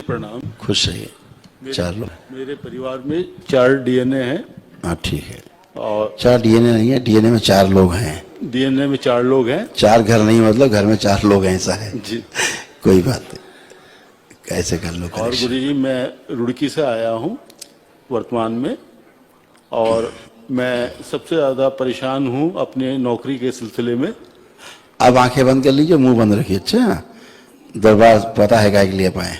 प्रणाम। खुश रहिए। 4 लोग मेरे परिवार में 4 डीएनए हैं। हाँ ठीक है। और 4 डीएनए नहीं है, डीएनए में 4 लोग हैं। डीएनए में 4 लोग हैं। 4 घर नहीं, मतलब घर में 4 लोग हैं, ऐसा है। जी। कोई बात नहीं, कैसे कर लो और करेक्शन। गुरुजी मैं रुड़की से आया हूँ वर्तमान में, और मैं सबसे ज़्यादा परेशान हूँ अपने नौकरी के सिलसिले में। अब आंखें बंद कर लीजिए, मुंह बंद रखिए। अच्छा, दरबार पता है काय के लिए पाए,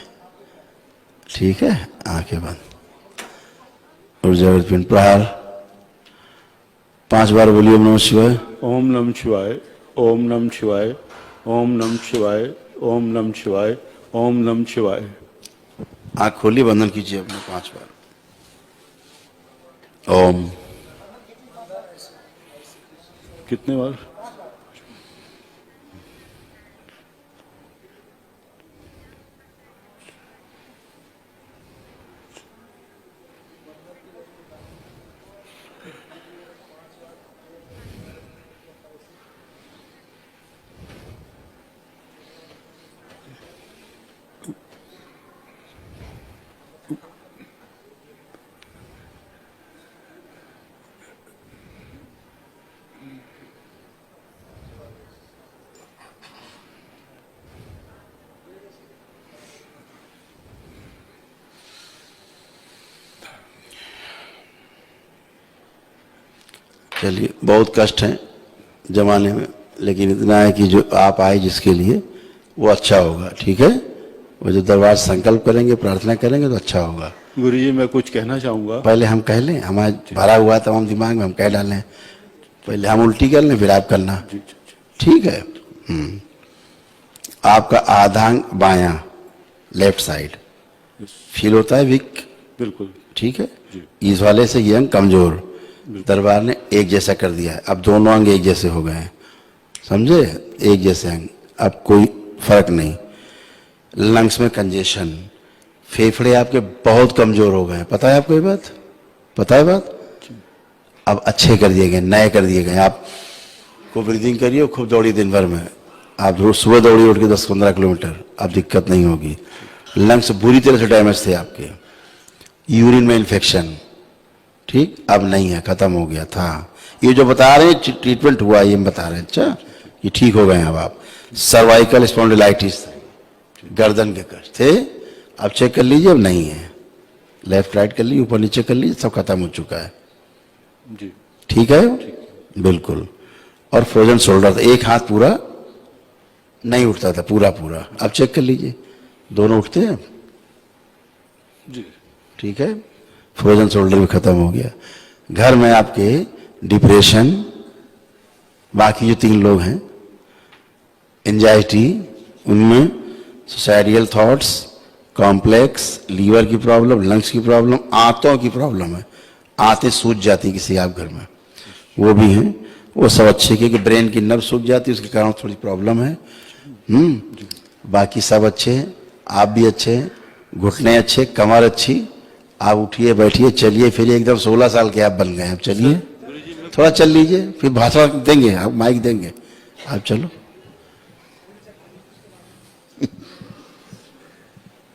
ठीक है। आंखें बंद, ऊर्जा पिंड प्रहार 5 बार बोलिए। ओम नमः शिवाय। ओम नमः शिवाय, ओम नमः शिवाय, ओम नमः शिवाय, ओम नमः शिवाय, ओम नमः शिवाय। आंख खोलिए, बंधन कीजिए अपने 5 बार। ओम। कितने बार? चलिए, बहुत कष्ट है जमाने में, लेकिन इतना है कि जो आप आए जिसके लिए वो अच्छा होगा, ठीक है। वो जो दरबार संकल्प करेंगे, प्रार्थना करेंगे तो अच्छा होगा। गुरुजी मैं कुछ कहना चाहूँगा। पहले हम कह लें, हमारे भरा हुआ तमाम दिमाग में, हम कह डालें। पहले हम उल्टी कर लें, फिर आप करना, ठीक है। आपका आधांग बायां, लेफ्ट साइड फील होता है वीक, बिल्कुल ठीक है। इस वाले से ये अंग कमजोर, दरबार ने एक जैसा कर दिया है। अब दोनों अंग एक जैसे हो गए हैं, समझे, एक जैसे अंग, अब कोई फर्क नहीं। लंग्स में कंजेशन, फेफड़े आपके बहुत कमजोर हो गए हैं, पता है आपको ये बात, पता है बात। अब अच्छे कर दिए गए, नए कर दिए गए। आप को ब्रीदिंग करिए, खूब दौड़ी दिन भर में। आप रोज सुबह दौड़ी उठ के 10-15 किलोमीटर, अब दिक्कत नहीं होगी। लंग्स बुरी तरह से डैमेज थे आपके, यूरिन में इन्फेक्शन, ठीक, अब नहीं है, खत्म हो गया था। ये जो बता रहे हैं ट्रीटमेंट हुआ, ये बता रहे हैं, अच्छा ये ठीक हो गए हैं अब आप। सर्वाइकल स्पॉन्डिलाइटिस, गर्दन के कष्ट थे, अब चेक कर लीजिए, अब नहीं है। लेफ्ट राइट कर लीजिए, ऊपर नीचे कर लीजिए, सब खत्म हो चुका है जी। ठीक है, बिल्कुल। और फ्रोजन शोल्डर, एक हाथ पूरा नहीं उठता था, पूरा पूरा, अब चेक कर लीजिए, दोनों उठते हैं जी, ठीक है। फ्रोजन शोल्डर भी खत्म हो गया। घर में आपके डिप्रेशन, बाकी जो 3 लोग हैं, एंजाइटी, उनमें सुसाइडियल थॉट्स, कॉम्प्लेक्स, लीवर की प्रॉब्लम, लंग्स की प्रॉब्लम, आंतों की प्रॉब्लम है, आंतें सूज जाती किसी आप घर में, वो भी हैं। वो सब अच्छे के, ब्रेन की नर्व सूज जाती है, उसके कारण थोड़ी प्रॉब्लम है। बाकी सब अच्छे हैं, आप भी अच्छे हैं, घुटने अच्छे, कमर अच्छी। आप उठिए, बैठिए, चलिए फिर एकदम 16 साल के आप बन गए। आप चलिए, थोड़ा चल लीजिए, फिर भाषण देंगे, आप माइक देंगे, आप चलो।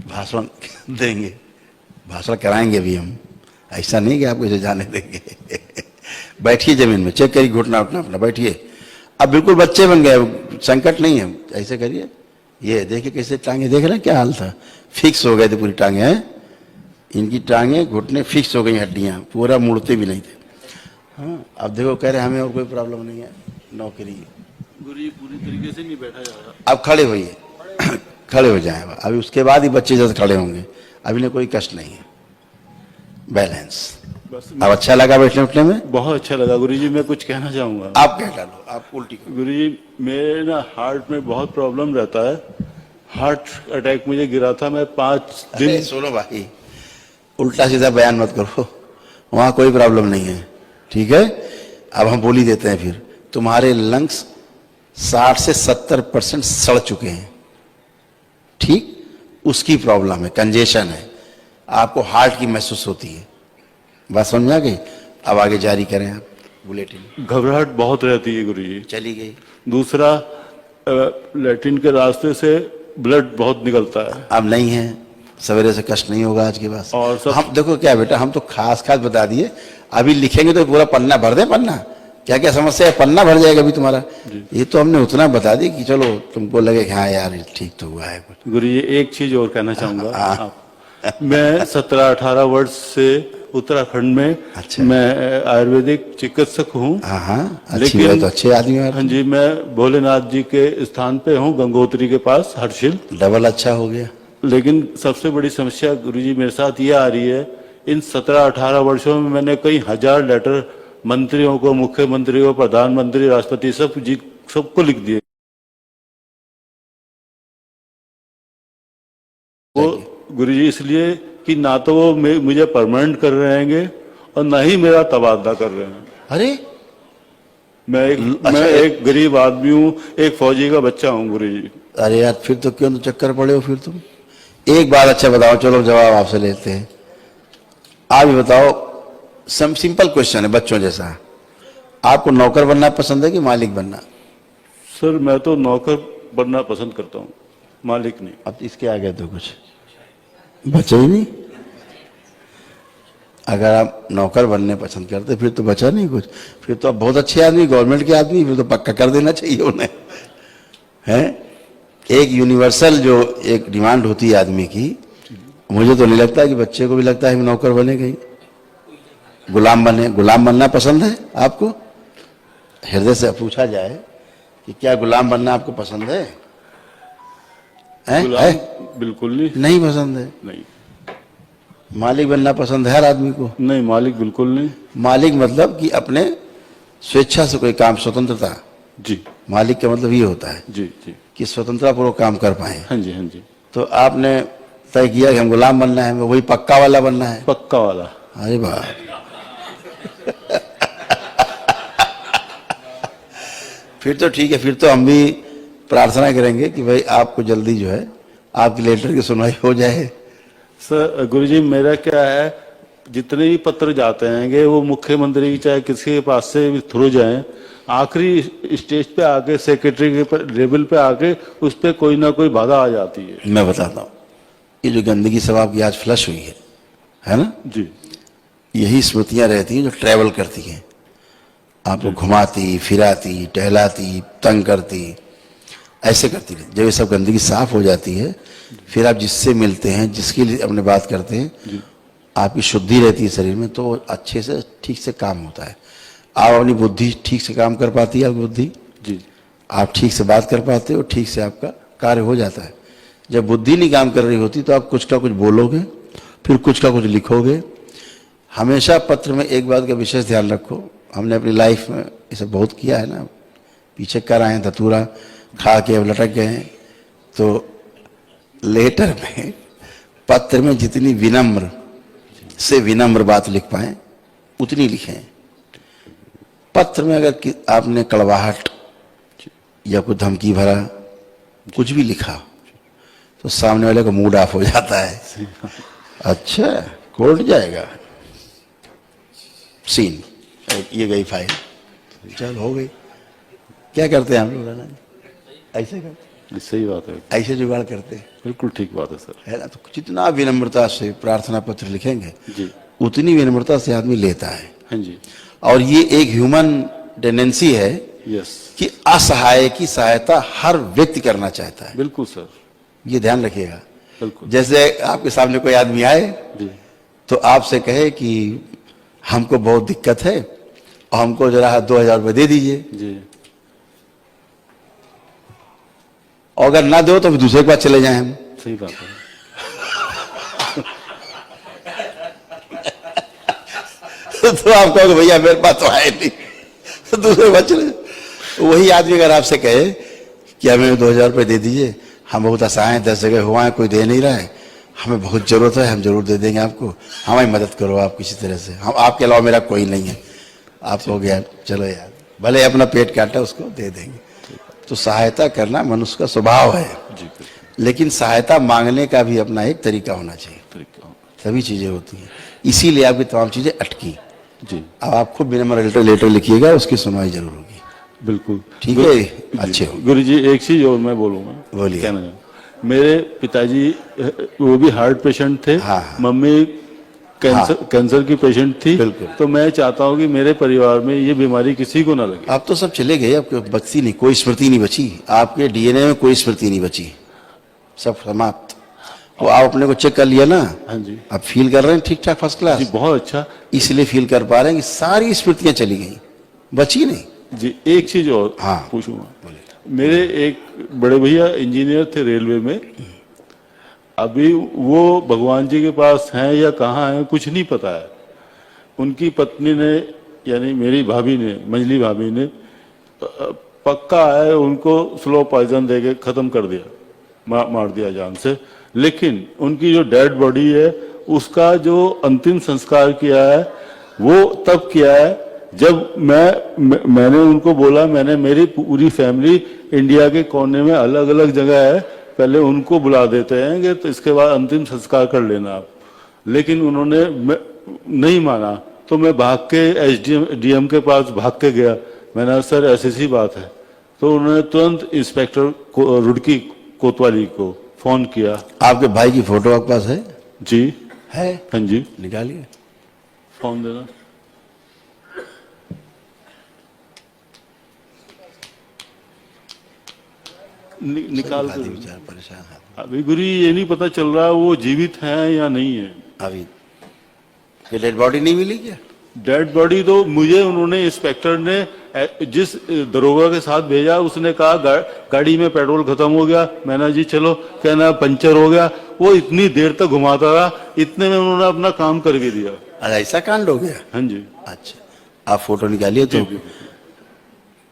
भाषण देंगे, भाषण कराएंगे भी हम, ऐसा नहीं कि आपको इसे जाने देंगे। बैठिए जमीन में, चेक करिए घुटना उठना अपना, बैठिए। अब बिल्कुल बच्चे बन गए, संकट नहीं है, ऐसे करिए। ये देखिए कैसे टांगे, देख रहे हैं क्या हाल था, फिक्स हो गए थे पूरी टांगे हैं, इनकी टांगे घुटने फिक्स हो गई, हड्डियां पूरा मुड़ते भी नहीं थे। हाँ, अब देखो कह रहे हमें और कोई प्रॉब्लम नहीं है नौकरी। गुरुजी पूरी तरीके से नहीं बैठा जा रहा। अब खड़े होइए, खड़े हो जाए, अभी उसके बाद ही बच्चे जैसे खड़े होंगे, अभी ने कोई कष्ट नहीं है, बैलेंस। बस अब अच्छा लगा बैठने उठने में, बहुत अच्छा लगा। गुरुजी मैं कुछ कहना चाहूँगा। आप कह डालो, आप उल्टी करो। गुरुजी मेरे ना हार्ट में बहुत प्रॉब्लम रहता है। हार्ट अटैक मुझे गिरा था, मैं 5 दिन। सुनो भाई, उल्टा सीधा बयान मत करो, वहां कोई प्रॉब्लम नहीं है, ठीक है। अब हम बोल ही देते हैं फिर, तुम्हारे लंग्स 60 से 70% सड़ चुके हैं, ठीक, उसकी प्रॉब्लम है, कंजेशन है, आपको हार्ट की महसूस होती है। बात समझ में आ गई। अब आगे जारी करें आप बुलेटिन। घबराहट बहुत रहती है गुरुजी। चली गई। दूसरा, लैट्रिन के रास्ते से ब्लड बहुत निकलता है। अब नहीं है, सवेरे से कष्ट नहीं होगा आज के बाद। और सब- हम देखो क्या बेटा, हम तो खास खास बता दिए, अभी लिखेंगे तो पूरा पन्ना भर दे। पन्ना क्या क्या समस्या है, पन्ना भर जाएगा अभी तुम्हारा। ये तो हमने उतना बता दिया कि चलो तुमको लगे कि हाँ यार ये ठीक तो हुआ है कुछ। गुरु जी एक चीज और कहना चाहूंगा। हाँ। मैं 17-18 वर्ष से उत्तराखंड में अच्छा। मैं आयुर्वेदिक चिकित्सक हूँ। हाँ हाँ, अच्छी बात, तो अच्छे आदमी हो हाँ जी, मैं भोलेनाथ जी के स्थान पे हूँ, गंगोत्री के पास हर्षिल। डबल अच्छा हो गया। लेकिन सबसे बड़ी समस्या गुरुजी मेरे साथ ये आ रही है, इन 17-18 वर्षों में मैंने कई हजार लेटर मंत्रियों को, मुख्यमंत्री को, प्रधानमंत्री, राष्ट्रपति सबको लिख दिए। वो गुरुजी इसलिए कि ना तो वो मुझे परमानेंट कर रहे हैं और ना ही मेरा तबादला कर रहे हैं। अरे मैं एक गरीब आदमी हूँ, एक फौजी का बच्चा हूँ गुरुजी। अरे यार, फिर तो क्यों तो चक्कर पड़े हो फिर तुम। एक बात अच्छा बताओ, चलो जवाब आपसे लेते हैं। आप ही बताओ, सिंपल क्वेश्चन है बच्चों जैसा, आपको नौकर बनना पसंद है कि मालिक बनना? सर मैं तो नौकर बनना पसंद करता हूँ, मालिक नहीं। अब इसके आगे तो कुछ बचा ही नहीं। अगर आप नौकर बनने पसंद करते फिर तो बचा नहीं कुछ। फिर तो आप बहुत अच्छे आदमी, गवर्नमेंट के आदमी, फिर तो पक्का कर देना चाहिए उन्हें। है एक यूनिवर्सल जो एक डिमांड होती है आदमी की, मुझे तो नहीं लगता कि बच्चे को भी लगता है कि नौकर बने, कहीं गुलाम बने। गुलाम बनना पसंद है आपको? हृदय से पूछा जाए कि क्या गुलाम बनना आपको पसंद है? गुलाम बिल्कुल नहीं। नहीं पसंद है। नहीं। मालिक बनना पसंद है हर आदमी को? नहीं, मालिक बिल्कुल नहीं। मालिक मतलब कि अपने स्वेच्छा से कोई काम, स्वतंत्रता। जी मालिक का मतलब ये होता है जी जी। कि स्वतंत्रता पूर्वक काम कर पाए। हाँ जी हाँ जी। तो आपने तय किया कि हम गुलाम बनना है, वही पक्का वाला बनना है। पक्का वाला। अरे वाह। फिर तो ठीक है, फिर तो हम भी प्रार्थना करेंगे कि भाई आपको जल्दी जो है आपकी लेटर की सुनवाई हो जाए। सर गुरुजी मेरा क्या है, जितने भी पत्र जाते हैं वो मुख्यमंत्री चाहे किसी के पास से भी थ्रू जाएं, आखिरी स्टेज पे आके सेक्रेटरी के लेवल पे आके उस पे कोई ना कोई बाधा आ जाती है। मैं बताता हूँ, ये जो गंदगी सब आपकी आज फ्लश हुई है ना? जी। यही स्मृतियां रहती हैं जो ट्रैवल करती हैं, आपको घुमाती फिराती, टहलाती, तंग करती, ऐसे करती रहती। जब ये सब गंदगी साफ हो जाती है, फिर आप जिससे मिलते हैं, जिसके लिए अपने बात करते हैं, आपकी शुद्धि रहती है शरीर में, तो अच्छे से ठीक से काम होता है। आप अपनी बुद्धि ठीक से काम कर पाती है, आपकी बुद्धि जी। आप ठीक से बात कर पाते हो, ठीक से आपका कार्य हो जाता है। जब बुद्धि नहीं काम कर रही होती तो आप कुछ का कुछ बोलोगे, फिर कुछ का कुछ लिखोगे। हमेशा पत्र में एक बात का विशेष ध्यान रखो, हमने अपनी लाइफ में इसे बहुत किया है ना, पीछे कर आए हैं, धतूरा खा के अब लटक गए हैं। तो लेटर में, पत्र में जितनी विनम्र से विनम्र बात लिख पाए उतनी लिखें। पत्र में अगर आपने कड़वाहट या कुछ धमकी भरा कुछ भी लिखा तो सामने वाले का मूड ऑफ हो जाता है। अच्छा, कोर्ट जाएगा, सीन, ये गई फाइल, चल हो गई। क्या करते हैं हम लोग ना, ऐसे करते, सही बात है, ऐसे जुगाड़ करते हैं। बिल्कुल ठीक बात है सर। है ना? तो जितना विनम्रता से प्रार्थना पत्र लिखेंगे जी। उतनी विनम्रता से आदमी लेता है। हाँ जी। और ये एक ह्यूमन टेंडेंसी है यस। कि असहाय की सहायता हर व्यक्ति करना चाहता है। बिल्कुल सर। ये ध्यान रखिएगा। बिल्कुल। जैसे आपके सामने कोई आदमी आए जी। तो आपसे कहे कि हमको बहुत दिक्कत है और हमको जरा 2000 रुपये दे दीजिए, जी। और अगर ना दो तो फिर दूसरे के पास चले जाएं हम। सही बात है। तो आप कहोगे भैया मेरे पास तो आए नहीं, तो दूसरे के पास चले जाओ। वही आदमी अगर आपसे कहे कि हमें 2000 रुपये दे दीजिए, हम बहुत असहाय हैं, 10 जगह हुआ है, कोई दे नहीं रहा है, हमें बहुत जरूरत है, हम जरूर दे देंगे आपको, हमारी मदद करो आप किसी तरह से, हम आपके अलावा मेरा कोई नहीं है। आप कहोगे यार चलो यार, भले अपना पेट काटा उसको दे देंगे। तो सहायता करना मनुष्य का स्वभाव है, लेकिन सहायता मांगने का भी अपना एक तरीका होना चाहिए, तभी चीजें होती हैं। इसीलिए आपकी तमाम चीजें अटकी। जी। अब आप खूब विनम्र लेटर लिखिएगा, उसकी सुनवाई जरूर होगी। बिल्कुल ठीक है, अच्छे हो। गुरु जी एक चीज और मैं बोलूंगा, बोलिए। कहना मेरे पिताजी वो भी हार्ट पेशेंट थे, हाँ। मम्मी कैंसर की पेशेंट थी। बिल्कुल। तो मैं चाहता हूँ कि मेरे परिवार में ये बीमारी किसी को ना लगे। आप तो सब चले गए, आपको बचती नहीं, कोई स्मृति नहीं बची, आपके डीएनए में कोई स्मृति नहीं बची, सब समाप्त। और आप अपने को चेक कर लिया ना? हाँ जी। आप फील कर रहे हैं ठीक ठाक, फर्स्ट जी क्लास? बहुत अच्छा। इसलिए फील कर पा रहे हैं कि सारी स्मृतियां चली गई, बची नहीं। जी एक चीज और हाँ। पूछूंगा। मेरे एक बड़े भैया इंजीनियर थे रेलवे में, अभी वो भगवान जी के पास हैं या कहाँ हैं कुछ नहीं पता है। उनकी पत्नी ने यानी मेरी भाभी ने, मंजली भाभी ने पक्का है उनको स्लो पॉइजन देके खत्म कर दिया, मार दिया जान से। लेकिन उनकी जो डेड बॉडी है उसका जो अंतिम संस्कार किया है वो तब किया है जब मैंने उनको बोला, मैंने मेरी पूरी फैमिली इंडिया के कोने में अलग अलग जगह है, पहले उनको बुला देते हैं कि तो इसके बाद अंतिम संस्कार कर लेना आप। लेकिन उन्होंने नहीं माना, तो मैं भाग के डीएम के पास भाग के गया। मैंने कहा सर ऐसी सी बात है। तो उन्होंने तुरंत इंस्पेक्टर रुड़की कोतवाली को फोन किया। आपके भाई की फोटो आपके पास है? जी है। हाँ जी, निकालिए। फोन देना। निकाल आदि कर विचार परेशान है। अभी गुरु ये नहीं पता चल रहा वो जीवित हैं या नहीं है। अभी फिर डेड बॉडी नहीं मिली क्या? डेड बॉडी तो मुझे उन्होंने, इंस्पेक्टर ने जिस दरोगा के साथ भेजा उसने कहा गाड़ी में पेट्रोल खत्म हो गया। मैंने जी चलो, कहना पंचर हो गया। वो इतनी देर तक घुमाता रहा, इतने में उन्होंने अपना काम करके दिया। अरे ऐसा कांड हो गया? हाँ जी। अच्छा, आप फोटो निकालिए तो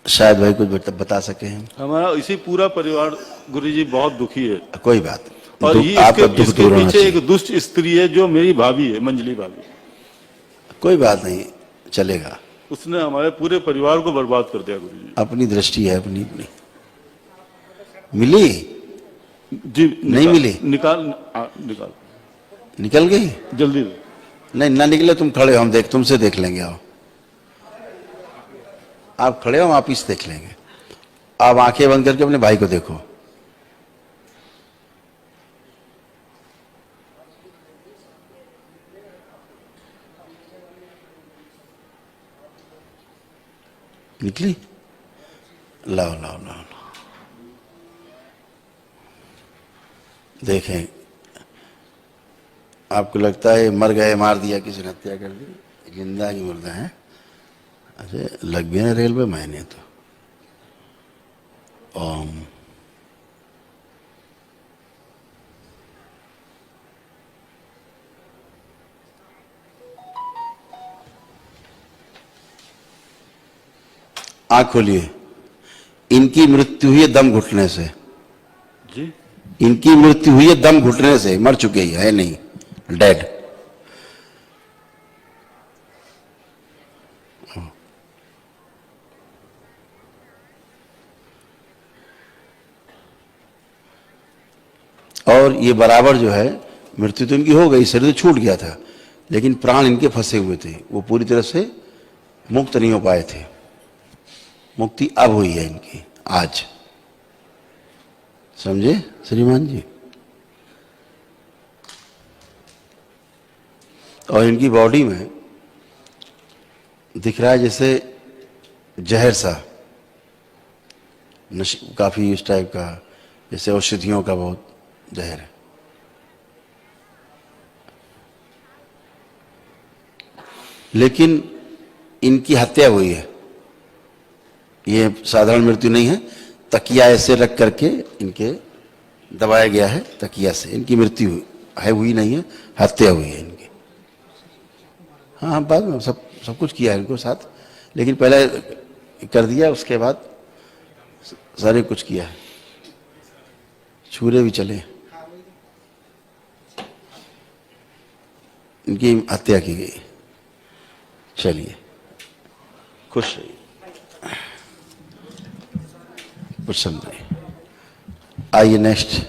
शायद भाई कुछ बता सके हैं। हमारा इसी पूरा परिवार गुरुजी बहुत दुखी है। कोई बात नहीं। और ये आपका दुख इसके दूर होना पीछे चाहिए। एक दुष्ट स्त्री है जो मेरी भाभी है, मंजली भाभी। कोई बात नहीं, चलेगा। उसने हमारे पूरे परिवार को बर्बाद कर दिया गुरुजी। अपनी दृष्टि है, अपनी अपनी। मिली? जी नहीं मिली? निकाल निकल गई? जल्दी दो। नहीं ना निकले तुम खड़े हो, हम तुमसे देख लेंगे। आओ, आप खड़े हो, हम आप इस देख लेंगे। आप आंखें बंद करके अपने भाई को देखो। निकली? लाओ लाओ लाओ लाओ, देखें। आपको लगता है मर गए, मार दिया, किसी ने हत्या कर दी? जिंदा की मुर्दा है। अरे लग गया रेलवे मैंने तो। ओम। आंख खोलिए। इनकी मृत्यु हुई है दम घुटने से। जी इनकी मृत्यु हुई है दम घुटने से, मर चुके ही है नहीं, डेड। और ये बराबर जो है, मृत्यु तो इनकी हो गई, शरीर तो छूट गया था, लेकिन प्राण इनके फंसे हुए थे, वो पूरी तरह से मुक्त नहीं हो पाए थे। मुक्ति अब हुई है इनकी, आज। समझे श्रीमान जी? और इनकी बॉडी में दिख रहा है जैसे जहर सा, काफी इस टाइप का, जैसे औषधियों का बहुत जहर है। लेकिन इनकी हत्या हुई है, ये साधारण मृत्यु नहीं है। तकिया ऐसे रख करके इनके दबाया गया है, तकिया से इनकी मृत्यु है, हुई नहीं है, हत्या हुई है इनकी। हाँ, बाद में सब कुछ किया है इनको साथ, लेकिन पहले कर दिया, उसके बाद सारे कुछ किया है, छुरे भी चले, इनकी हत्या की गई। चलिए, खुश रहिए, कुछ समझे। आइए नेक्स्ट।